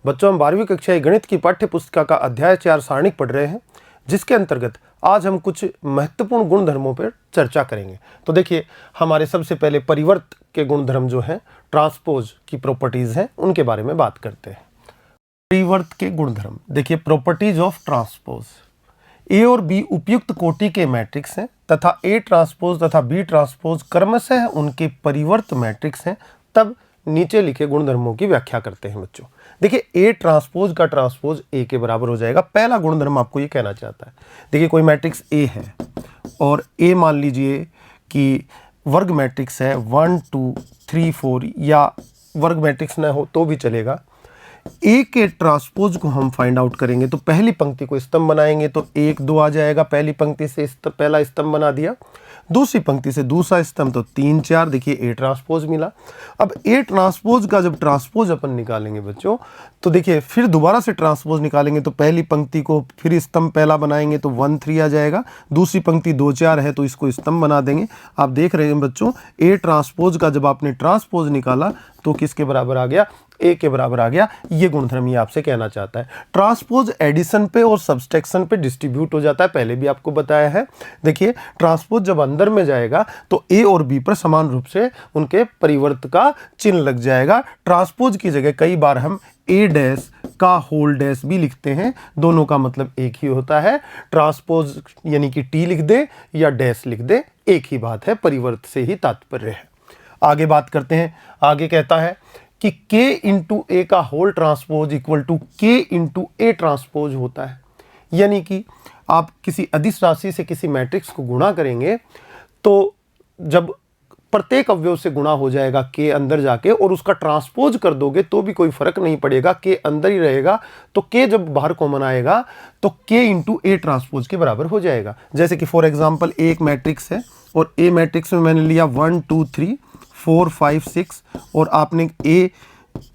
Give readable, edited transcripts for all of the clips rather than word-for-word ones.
बच्चों, हम 12वीं कक्षा गणित की पाठ्य पुस्तिका का अध्याय 4 सारणिक पढ़ रहे हैं, जिसके अंतर्गत आज हम कुछ महत्वपूर्ण गुणधर्मों पर चर्चा करेंगे। तो देखिए, हमारे सबसे पहले परिवर्त के गुणधर्म जो हैं, ट्रांसपोज की प्रॉपर्टीज हैं, उनके बारे में बात करते हैं। परिवर्त के गुणधर्म देखिए, प्रॉपर्टीज ऑफ ट्रांसपोज। ए और बी उपयुक्त कोटि के मैट्रिक्स हैं तथा ए ट्रांसपोज तथा बी ट्रांसपोज क्रमशः उनके परिवर्त मैट्रिक्स हैं। तब नीचे लिखे गुणधर्मों की व्याख्या करते हैं बच्चों। देखिए, ए ट्रांसपोज का ट्रांसपोज ए के बराबर हो जाएगा। पहला गुणधर्म आपको ये कहना चाहता है, देखिए कोई मैट्रिक्स ए है और ए मान लीजिए कि वर्ग मैट्रिक्स है 1 2 3 4, या वर्ग मैट्रिक्स ना हो तो भी चलेगा। ए के ट्रांसपोज को हम फाइंड आउट करेंगे तो पहली पंक्ति को स्तंभ बनाएंगे तो 1 2 आ जाएगा। पहली पंक्ति से पहला स्तंभ बना दिया, दूसरी पंक्ति से दूसरा स्तंभ तो 3 4, देखिए ए ट्रांसपोज मिला। अब ए ट्रांसपोज का जब ट्रांसपोज अपन निकालेंगे बच्चों, तो देखिए फिर दोबारा से ट्रांसपोज निकालेंगे तो पहली पंक्ति को फिर स्तंभ पहला बनाएंगे तो 1 3 आ जाएगा। दूसरी पंक्ति 2 4 है तो इसको स्तंभ बना देंगे। आप देख रहे हैं बच्चों, ए ट्रांसपोज का जब आपने ट्रांसपोज निकाला तो किसके बराबर आ गया? ए के बराबर आ गया। ये गुणधर्म ये आपसे कहना चाहता है। ट्रांसपोज एडिशन पे और सब्सट्रैक्शन पे डिस्ट्रीब्यूट हो जाता है, पहले भी आपको बताया है। देखिए, ट्रांसपोज जब अंदर में जाएगा तो ए और बी पर समान रूप से उनके परिवर्त का चिन्ह लग जाएगा। ट्रांसपोज की जगह कई बार हम ए डैश का होल डैश भी लिखते हैं, दोनों का मतलब एक ही होता है। ट्रांसपोज यानी कि टी लिख दे या डैश लिख दे, एक ही बात है, परिवर्त से ही तात्पर्य है। आगे बात करते हैं। आगे कहता है कि k इंटू ए का whole transpose equal to k into A transpose होता है। यानी कि आप किसी अदिश राशि से किसी मैट्रिक्स को गुणा करेंगे तो जब प्रत्येक अवयव से गुणा हो जाएगा k अंदर जाके, और उसका ट्रांसपोज कर दोगे तो भी कोई फर्क नहीं पड़ेगा, k अंदर ही रहेगा। तो k जब बाहर कॉमन आएगा तो k इंटू ए ट्रांसपोज के बराबर हो जाएगा। जैसे कि फॉर एग्जाम्पल एक मैट्रिक्स है और ए मैट्रिक्स में मैंने लिया 1 2 3 4 5 6 और आपने a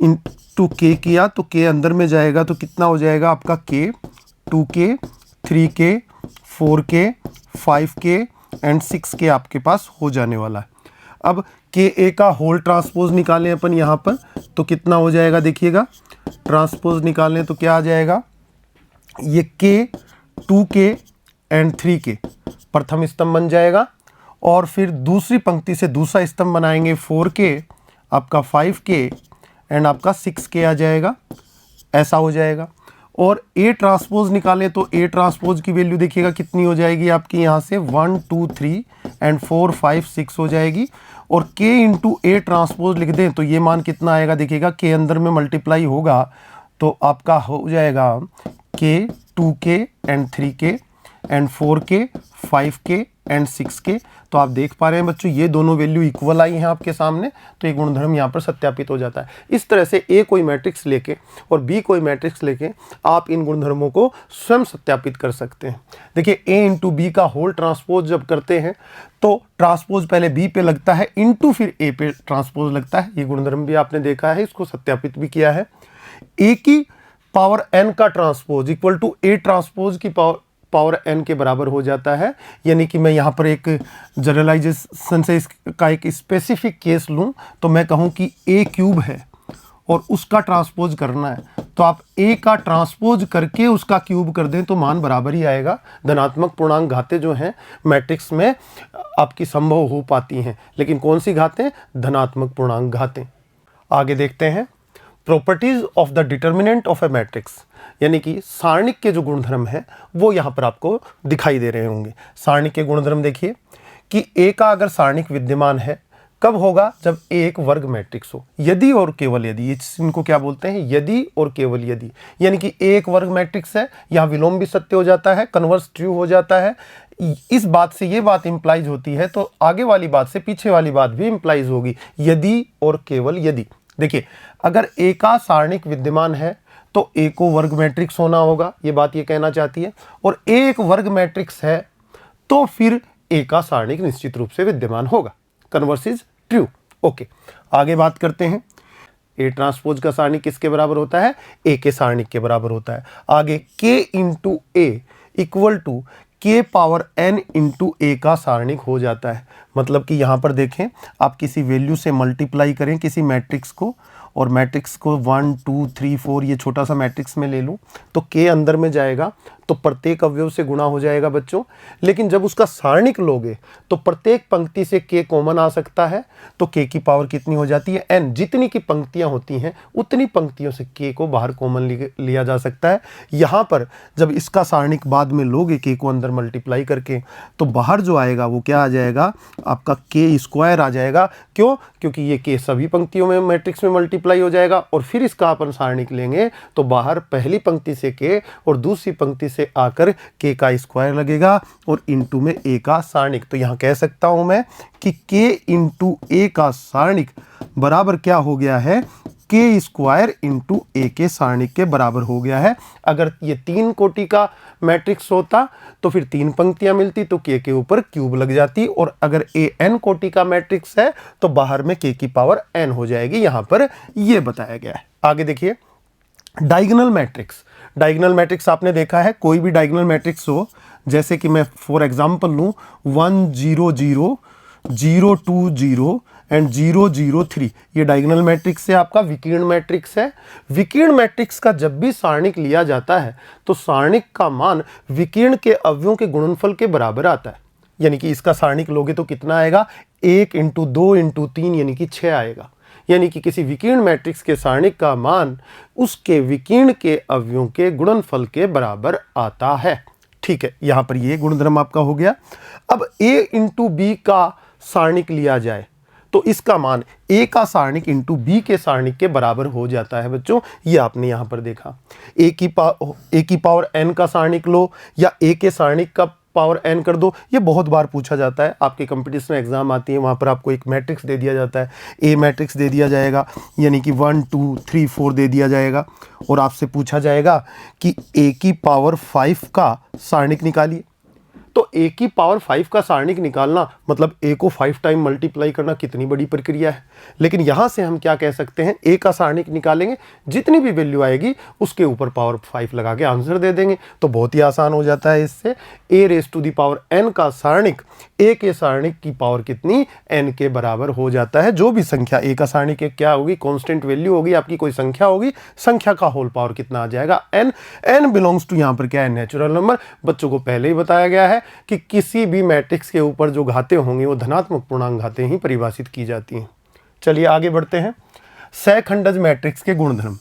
इंटू k किया तो k अंदर में जाएगा तो कितना हो जाएगा आपका? k 2k 3k 4k 5k and 6k आपके पास हो जाने वाला है। अब k a का होल ट्रांसपोज निकालें अपन यहाँ पर तो कितना हो जाएगा? देखिएगा, ट्रांसपोज निकालें तो क्या आ जाएगा? ये k 2k एंड 3k प्रथम स्तंभ बन जाएगा, और फिर दूसरी पंक्ति से दूसरा स्तंभ बनाएंगे 4k, आपका 5k एंड आपका 6k आ जाएगा। ऐसा हो जाएगा। और ए ट्रांसपोज निकालें तो ए ट्रांसपोज की वैल्यू देखिएगा कितनी हो जाएगी आपकी, यहाँ से 1 2 3 एंड 4 5 6 हो जाएगी। और k इंटू ए ट्रांसपोज लिख दें तो ये मान कितना आएगा? देखिएगा, k अंदर में मल्टीप्लाई होगा तो आपका हो जाएगा k 2k and 3k and 4k 5k and 6k। तो आप देख पा रहे हैं बच्चों, ये दोनों वैल्यू इक्वल आई हैं आपके सामने, तो ये गुणधर्म यहाँ पर सत्यापित हो जाता है। इस तरह से ए कोई मैट्रिक्स लेके और बी कोई मैट्रिक्स लेके आप इन गुणधर्मों को स्वयं सत्यापित कर सकते हैं। देखिए, ए इंटू बी का होल ट्रांसपोज जब करते हैं तो ट्रांसपोज पहले बी पे लगता है, इंटू फिर ए पे ट्रांसपोज लगता है। ये गुणधर्म भी आपने देखा है, इसको सत्यापित भी किया है। ए की पावर एन का transpose equal to A transpose की पावर n के बराबर हो जाता है। यानी कि मैं यहाँ पर एक जनरलाइजेशन से इसका एक स्पेसिफिक केस लूँ तो मैं कहूँ कि a क्यूब है और उसका ट्रांसपोज करना है, तो आप a का ट्रांसपोज करके उसका क्यूब कर दें तो मान बराबर ही आएगा। धनात्मक पूर्णांक घातें जो हैं मैट्रिक्स में आपकी संभव हो पाती हैं, लेकिन कौन सी घातें? धनात्मक पूर्णांक घातें। आगे देखते हैं properties of the determinant of A matrix, यानी कि सारणिक के जो गुणधर्म है वो यहाँ पर आपको दिखाई दे रहे होंगे। सारणिक के गुणधर्म देखिए कि ए का अगर सारणिक विद्यमान है कब होगा? जब ए एक वर्ग मैट्रिक्स हो, यदि और केवल यदि। इनको क्या बोलते हैं? यदि और केवल यदि। यानी कि ए एक वर्ग मैट्रिक्स है, यहाँ विलोम भी सत्य हो जाता है, कन्वर्स ट्रू हो जाता है। इस बात से ये बात इंप्लाइज होती है तो आगे वाली बात से पीछे वाली बात भी इंप्लाइज होगी, यदि और केवल यदि। देखिए, अगर ए का सारणिक विद्यमान है तो ए को वर्ग मैट्रिक्स होना होगा, ये बात ये कहना चाहती है। और ए एक वर्ग मैट्रिक्स है तो फिर ए का सारणिक निश्चित रूप से विद्यमान होगा, कन्वर्स इज ट्रू। ओके, आगे बात करते हैं। ए ट्रांसपोज का सारणिक किसके बराबर होता है? ए के सारणिक के बराबर होता है। आगे k into A equal to k power n into A का सारणिक हो जाता है। मतलब कि यहाँ पर देखें, आप किसी वैल्यू से मल्टीप्लाई करें किसी मैट्रिक्स को और मैट्रिक्स को 1 2 3 4 ये छोटा सा मैट्रिक्स में ले लूँ तो k अंदर में जाएगा तो प्रत्येक अवयव से गुणा हो जाएगा बच्चों। लेकिन जब उसका सारणिक लोगे तो प्रत्येक पंक्ति से k कॉमन आ सकता है, तो k की पावर कितनी हो जाती है n। जितनी की पंक्तियां होती हैं उतनी पंक्तियों से k को बाहर कॉमन लिया जा सकता है। यहाँ पर जब इसका सारणिक बाद में लोगे k को अंदर मल्टीप्लाई करके तो बाहर जो आएगा वो क्या आ जाएगा, आपका k स्क्वायर आ जाएगा। क्यों? क्योंकि ये k सभी पंक्तियों में मैट्रिक्स में मल्टीप्लाई हो जाएगा और फिर इसका अपन सारणिक लेंगे तो बाहर पहली पंक्ति से k और दूसरी पंक्ति से आकर k का स्क्वायर लगेगा और इनटू में a का सारणिक। तो यहाँ कह सकता हूं मैं कि k इंटू a का सारणिक बराबर क्या हो गया है, k स्क्वायर इंटू a के सारणिक के बराबर हो गया है। अगर ये 3 कोटि का मैट्रिक्स होता तो फिर 3 पंक्तियां मिलती तो k के ऊपर क्यूब लग जाती, और अगर a n कोटि का मैट्रिक्स है तो बाहर में k की पावर n हो जाएगी। यहां पर ये बताया गया है। आगे देखिए डायगोनल मैट्रिक्स। डायगोनल मैट्रिक्स आपने देखा है, कोई भी डायगोनल मैट्रिक्स हो, जैसे कि मैं फॉर एग्जांपल लूं 1 0 0 0 2 0 एंड 0 0 3, ये डायगोनल मैट्रिक्स है, आपका विकीर्ण मैट्रिक्स है। विकीर्ण मैट्रिक्स का जब भी सारणिक लिया जाता है तो सारणिक का मान विकीर्ण के अवयवों के गुणनफल के बराबर आता है। यानी कि इसका सारणिक लोगे तो कितना आएगा, 1 इंटू 2 इंटू 3 यानी कि 6 आएगा। यानी कि किसी विकीर्ण मैट्रिक्स के सारणिक का मान उसके विकीर्ण के अवयवों के गुणनफल के बराबर आता है। ठीक है, यहां पर ये गुणधर्म आपका हो गया। अब a इंटू बी का सारणिक लिया जाए तो इसका मान a का सारणिक इंटू b के सारणिक के बराबर हो जाता है बच्चों। ये आपने यहां पर देखा, a की पावर n का सारणिक लो या a के सारणिक का पावर n कर दो। ये बहुत बार पूछा जाता है, आपके कंपटीशन एग्जाम आती है, वहां पर आपको एक मैट्रिक्स दे दिया जाता है, a मैट्रिक्स दे दिया जाएगा, यानी कि 1 2 3 4 दे दिया जाएगा और आपसे पूछा जाएगा कि a की पावर 5 का सारणिक निकालिए। तो a की पावर 5 का सारणिक निकालना मतलब a को 5 टाइम मल्टीप्लाई करना कितनी बड़ी प्रक्रिया है। लेकिन यहां से हम क्या कह सकते हैं, a का सारणिक निकालेंगे, जितनी भी वैल्यू आएगी उसके ऊपर पावर 5 लगा के आंसर दे देंगे। तो बहुत ही आसान हो जाता है इससे। a raise to the power n का सारणिक a के सारणिक की पावर कितनी, n के बराबर हो जाता है। जो भी संख्या a का सारणिक क्या होगी, कांस्टेंट वैल्यू होगी, आपकी कोई संख्या होगी, संख्या का होल पावर कितना आ जाएगा, n। n बिलोंग्स टू यहाँ पर क्या है, नेचुरल नंबर। बच्चों को पहले ही बताया गया है कि किसी भी मैट्रिक्स के ऊपर जो घातें होंगी वो धनात्मक पूर्णांक घातें ही परिभाषित की जाती हैं। चलिए आगे बढ़ते हैं। सहखंडज मैट्रिक्स के गुणधर्म।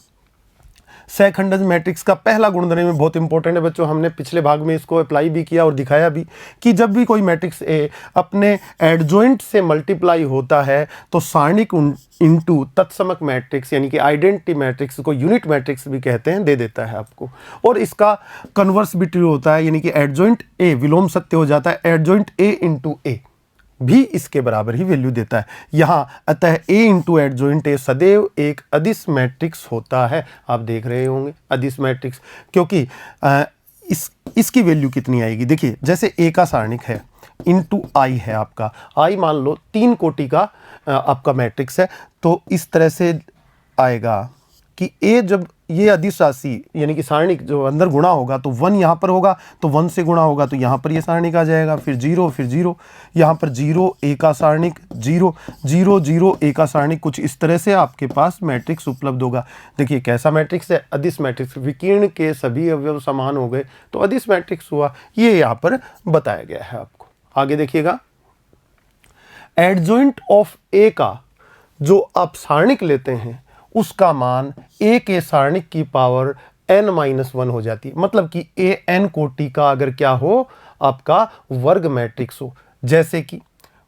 सहखंडज मैट्रिक्स का पहला गुणधर्म बहुत इंपॉर्टेंट है बच्चों, हमने पिछले भाग में इसको अप्लाई भी किया और दिखाया भी कि जब भी कोई मैट्रिक्स ए अपने एडजॉइंट से मल्टीप्लाई होता है तो सारणिक इनटू तत्समक मैट्रिक्स यानी कि आइडेंटिटी मैट्रिक्स को यूनिट मैट्रिक्स भी कहते हैं, दे देता है आपको। और इसका कन्वर्स भी ट्रू होता है, यानी कि एडजॉइंट ए विलोम सत्य हो जाता है, एडजॉइंट ए इंटू ए भी इसके बराबर ही वैल्यू देता है यहाँ। अतः a इंटू एडजॉइंट ए सदैव एक अदिश मैट्रिक्स होता है। आप देख रहे होंगे अदिश मैट्रिक्स, क्योंकि इसकी वैल्यू कितनी आएगी, देखिए जैसे a का सारणिक है इंटू आई है आपका, आई मान लो 3 कोटि का आपका मैट्रिक्स है, तो इस तरह से आएगा कि a जब ये अदिश राशि यानी कि सारणिक जो अंदर गुणा होगा तो 1 यहाँ पर होगा, तो 1 से गुणा होगा तो यहाँ पर ये सारणिक आ जाएगा, फिर 0 यहाँ पर 0 a का सारणिक 0 0 0 a का सारणिक, कुछ इस तरह से आपके पास मैट्रिक्स उपलब्ध होगा। देखिए कैसा मैट्रिक्स है, अदिश मैट्रिक्स, विकीर्ण के सभी अवयव समान हो गए तो अदिश मैट्रिक्स हुआ, ये यहाँ पर बताया गया है आपको। आगे देखिएगा, एडजॉइंट ऑफ a का जो आप सारणिक लेते हैं उसका मान a के सारणिक की पावर n-1 हो जाती है। मतलब कि a n कोटि का अगर क्या हो, आपका वर्ग मैट्रिक्स हो, जैसे कि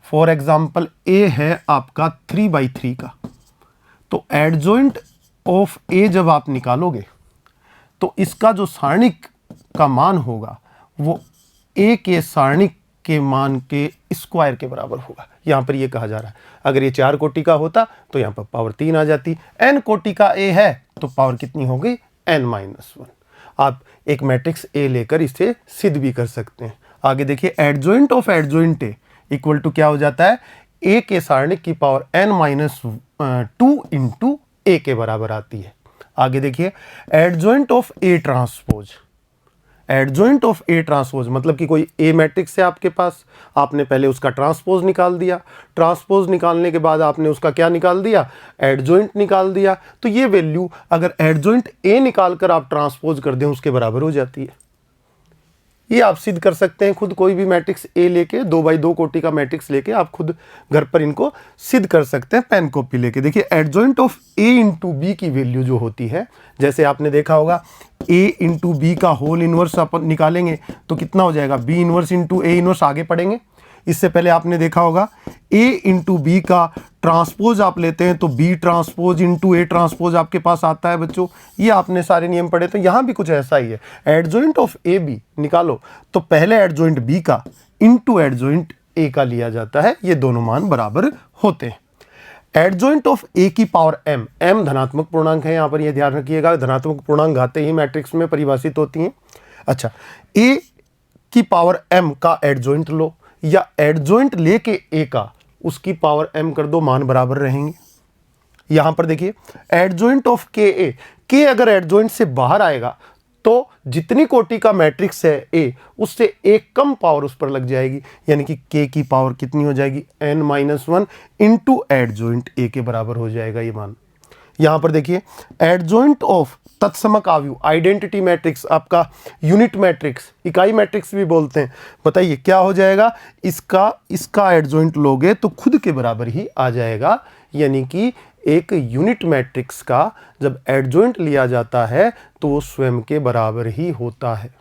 फॉर एग्जांपल a है आपका 3/3 का, तो एडजॉइंट ऑफ a जब आप निकालोगे तो इसका जो सारणिक का मान होगा वो a के सारणिक के मान के स्क्वायर के बराबर होगा। यहाँ पर ये कहा जा रहा है अगर ये 4 कोटि का होता तो यहाँ पर पावर 3 आ जाती, n कोटि का a है तो पावर कितनी होगी, n-1। आप एक मैट्रिक्स a लेकर इसे सिद्ध भी कर सकते हैं। आगे देखिए, adjoint of adjoint a equal to क्या हो जाता है, a के सारणिक की पावर n-2 इंटू a के बराबर आती है। आगे देखिए, adjoint of a transpose, adjoint of A transpose, मतलब कि कोई ए मैट्रिक्स है आपके पास, आपने पहले उसका ट्रांसपोज निकाल दिया, ट्रांसपोज निकालने के बाद आपने उसका क्या निकाल दिया, एडजॉइंट निकाल दिया। तो ये वैल्यू अगर एडजॉइंट ए निकाल कर आप ट्रांसपोज कर दें उसके बराबर हो जाती है। ये आप सिद्ध कर सकते हैं खुद, कोई भी मैट्रिक्स ए लेके, 2x2 कोटि का मैट्रिक्स लेके आप खुद घर पर इनको सिद्ध कर सकते हैं पेन कॉपी लेके। देखिए adjoint of A into B की वैल्यू जो होती है, जैसे आपने देखा होगा ए इंटू बी का होल इनवर्स अपन निकालेंगे तो कितना हो जाएगा, B inverse into A inverse. आगे पढ़ेंगे, इससे पहले आपने देखा होगा ए इंटू बी का ट्रांसपोज आप लेते हैं तो B transpose into A transpose आपके पास आता है बच्चों। ये आपने सारे नियम पढ़े, तो यहाँ भी कुछ ऐसा ही है। एडजॉइंट ऑफ ए बी निकालो तो पहले एडजॉइंट बी का इंटू एडजॉइंट ए का लिया जाता है, ये दोनों मान बराबर होते हैं। एडजॉइंट ऑफ ए की पावर एम, एम धनात्मक पूर्णांक है, यहाँ पर ये ध्यान रखिएगा, धनात्मक पूर्णांक आते ही मैट्रिक्स में परिभाषित होती हैं। अच्छा, ए की पावर एम का एडजॉइंट लो या एडजॉइंट लेके ए का उसकी पावर एम कर दो, मान बराबर रहेंगे। यहां पर देखिए एडजॉइंट ऑफ के ए, के अगर एडजॉइंट से बाहर आएगा तो जितनी कोटि का मैट्रिक्स है ए, उससे एक कम पावर उस पर लग जाएगी, यानी कि के की पावर कितनी हो जाएगी, n-1 इंटू एडजॉइंट ए के बराबर हो जाएगा ये मान। यहां पर देखिए एडजॉइंट ऑफ तत्समक आव्यूह, आइडेंटिटी मैट्रिक्स, आपका यूनिट मैट्रिक्स, इकाई मैट्रिक्स भी बोलते हैं, बताइए क्या हो जाएगा, इसका एडजॉइंट लोगे तो खुद के बराबर ही आ जाएगा। यानी कि एक यूनिट मैट्रिक्स का जब एडजॉइंट लिया जाता है तो वो स्वयं के बराबर ही होता है।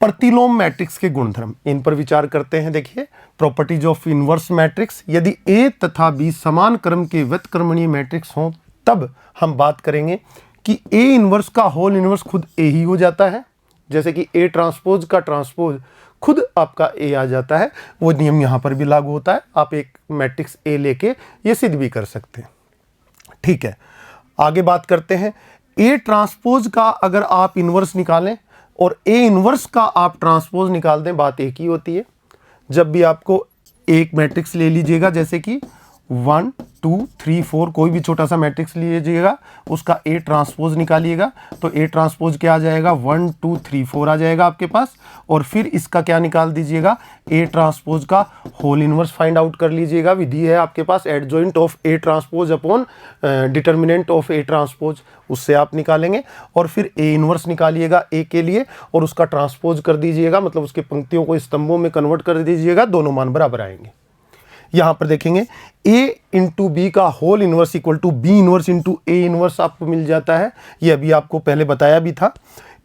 प्रतिलोम मैट्रिक्स के गुणधर्म, इन पर विचार करते हैं। देखिए प्रॉपर्टीज ऑफ इनवर्स मैट्रिक्स, यदि ए तथा बी समान क्रम के व्यतक्रमणीय मैट्रिक्स हों तब हम बात करेंगे कि ए इनवर्स का होल इनवर्स खुद ए ही हो जाता है, जैसे कि ए ट्रांसपोज का ट्रांसपोज खुद आपका ए आ जाता है। वो नियम यहां पर भी लागू होता है, आप एक मैट्रिक्स ए लेके ये सिद्ध भी कर सकते हैं। ठीक है, आगे बात करते हैं। ए ट्रांसपोज का अगर आप इनवर्स निकालें और ए इनवर्स का आप ट्रांसपोज निकाल दें, बात एक ही होती है। जब भी आपको एक मैट्रिक्स ले लीजिएगा, जैसे कि 1 2 3 4 कोई भी छोटा सा मैट्रिक्स लीजिएगा, उसका ए ट्रांसपोज निकालिएगा तो ए ट्रांसपोज क्या आ जाएगा, 1 2 3 4 आ जाएगा आपके पास। और फिर इसका क्या निकाल दीजिएगा, ए ट्रांसपोज का होल इनवर्स फाइंड आउट कर लीजिएगा। विधि है आपके पास adjoint of A transpose upon determinant of A transpose, उससे आप निकालेंगे। और फिर ए इनवर्स निकालिएगा ए के लिए और उसका ट्रांसपोज कर दीजिएगा, मतलब उसके पंक्तियों को स्तंभों में कन्वर्ट कर दीजिएगा, दोनों मान बराबर आएंगे। यहां पर देखेंगे a इंटू बी का whole inverse equal to B inverse into A inverse आपको मिल जाता है। ये अभी आपको पहले बताया भी था।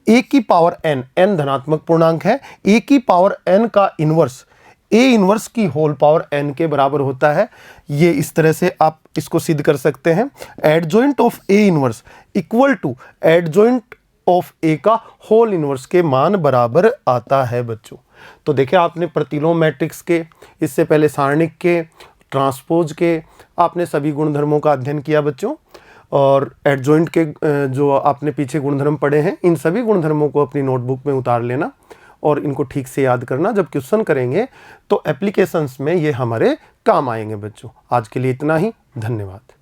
a की पावर n, n धनात्मक पूर्णांक है, a की पावर n का इनवर्स a इनवर्स की होल पावर n के बराबर होता है। ये इस तरह से आप इसको सिद्ध कर सकते हैं। Adjoint of a inverse equal to adjoint of a का होल इनवर्स के मान बराबर आता है बच्चों। तो देखिए आपने प्रतिलोम मैट्रिक्स के, इससे पहले सारणिक के, ट्रांसपोज के, आपने सभी गुणधर्मों का अध्ययन किया बच्चों। और एडजॉइंट के जो आपने पीछे गुणधर्म पढ़े हैं, इन सभी गुणधर्मों को अपनी नोटबुक में उतार लेना और इनको ठीक से याद करना। जब क्वेश्चन करेंगे तो एप्लीकेशंस में ये हमारे काम आएंगे बच्चों। आज के लिए इतना ही, धन्यवाद।